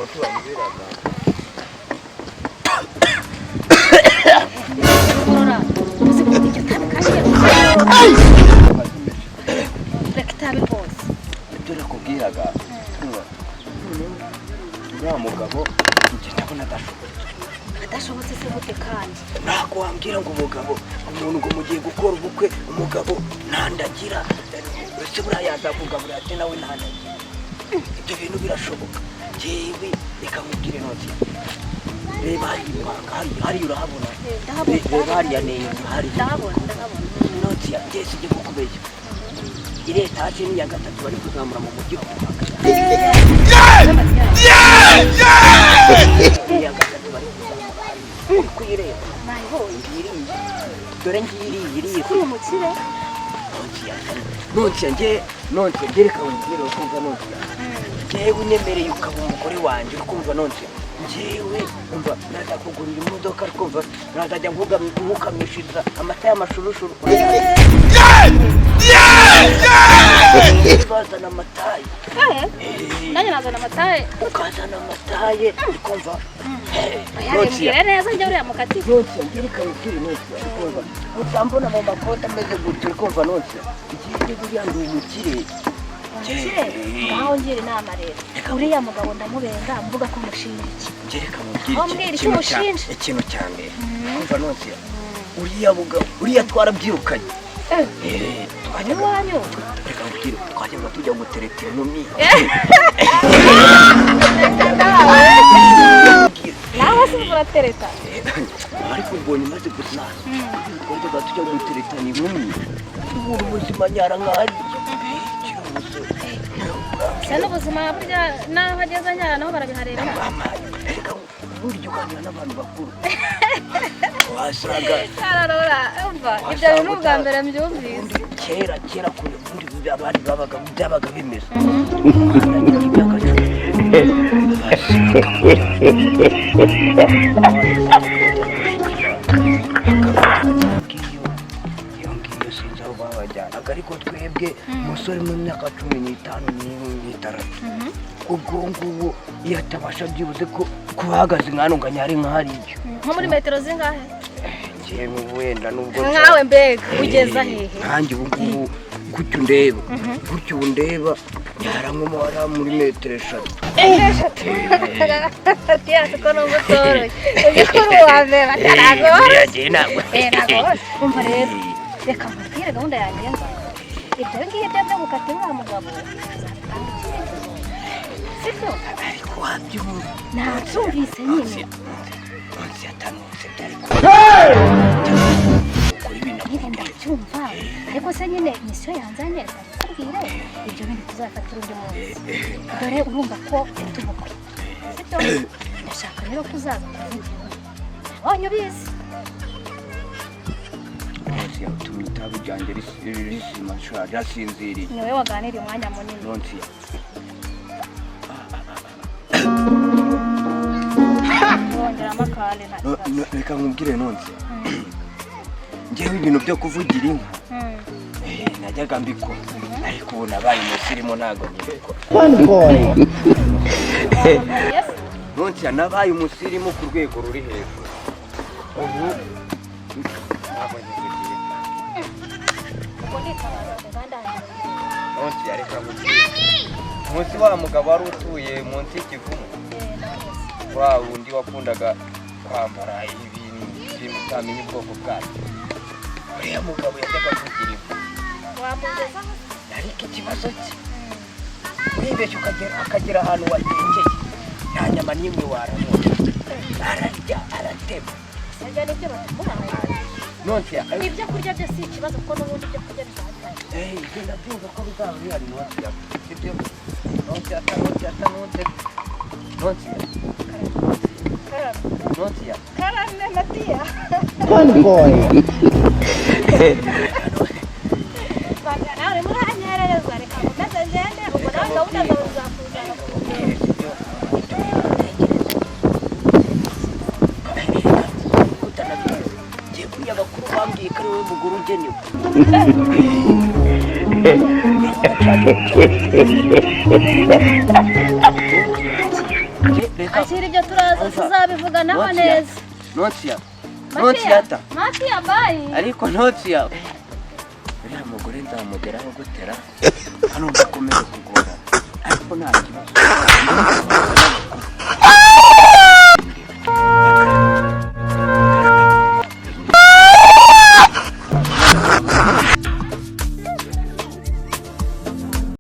umuti wambwiraga. Korora uzi ko icyo tabikashye reka itabe hose ibyo nakubwiraga uriya mugabo njye ndabona adashobotse se gute kandi ntabwo wambwira ngo umugabo umuntu ngo mugiye gukora ubukwe umugabo ntandagira ese buriya yazakugaburira ati nawe ntandagira ibyo bintu birashoboka jewe reka mubwire noti reba hariya urahabona reba hariya neza hariya ndahabona noti ya jesi ijye kukubeshya iri etaje ni iya gatatu bari kuzamura mu mujyi wa Muhanga iya gatatu bari kuzamura uri kuyireba dore ngiriye kuri umukire nonse reka wumvire ukumva nonse njyewe unemereye ukaba umugore wanjye ukumva nonse njyewe umva nazakugurira imodoka ukumva nazajya nkukamishiriza amata y'amashurushuru bazana amataye nanjye nazana amataye ukazana amataye ukumva yambwira neza njye uriya mukati nonse reka wumvire nonse ukumva utambona mu makoti ameze gutyo ukumva nonse igihe buriya ndi umukire naho ngira inama rero uriya mugabo ndamubenga mvuga ko mushinja iki reka mubwire ikintu cya mbere kumva nonse uriya twarabyirukanye iwanyu reka mubwire twajyaga tujya gutereta inkumi nawe se muratereta ariko ubonye maze gusa twajyaga tujya guteretana inkumi tubura ubuzima nyara nk'ariya se n'ubuzima burya naho ageze nyara naho barabiharira reka burya uganira n'abantu bakuru wasanga kararora umva ibyo bintu ubwa mbere mbyumvise kera kure ubundi abandi byabaga bimeze sinzi aho babajyanaga ariko twebwe umusore mu myaka 15 n'itandatu ubwo ngubu iyo atabasha byibuze ko bahagaze nkano ngo anyare nk'ahariyo nko muri metero zingahe njyewe wenda nubwo nkawe mbega ugeza hehe nanjye ubu ngubu gutyo ubu ndeba nyara nk'umubara muri metero 3 tiyase ko numva utoroye uzi ko uri uwa mbere batarago umva rero reka mbabwire gahunda yanjye ibyo ngibyo byo gukata uriya mugabo sibyo ariko wabyumva nabyumvise nyine nonse yatanutse ariko nyine ndabyumva ariko se nyine misiyo yanzanye ndakubwire ibyo bintu tuzafatira undi munsi dore urumva ko tubukwe sibyo ndashaka rero ko uzaza kuvugira wabonye ubizi nonse yatumye itabi ryanjye risima ryasinziriye niwe waganiriye umwanya munini nonse wongeramo akandi reka nkubwire nonse njyewe ibintu byo kuvugira inka najyaga mbikora ariko ubu nabaye umusirimu ntabwo nyibikora nonse nabaye umusirimu ku rwego ruri hejuru ubu ntabwo nyivugira nonse yareka nkubwire munsi wa mugabo wari utuye munsi y'ikivumu wa wundi wakundaga kwambara ibintu utamenya ubwoko bwabyo uriya mugabo yajyaga kugira ivu ariko ikibazo cye wibeshye akagera ahantu watekeye nta nyama n'imwe waramura ararya aratema nonse ibyo kurya byo si ikibazo kuko n'ubundi ibyo kurya bizahari ibyo ndabyumva ko bizaba bihari nonse ibyo nonse karame matiya Fun boy. nawe muranyerereza reka nkomeze ngende ubwo nawe gahunda zawe uzakuzana ngiye kuriya bakuru bambwiye ko ari wowe mugore ugenewe ibyo turaza tuzabivuganaho neza. Notiyata Matiya bayi. ariko notiyata uriya mugore nzamugeraho gutera hano ndakomeza kugora ariko nta kibazo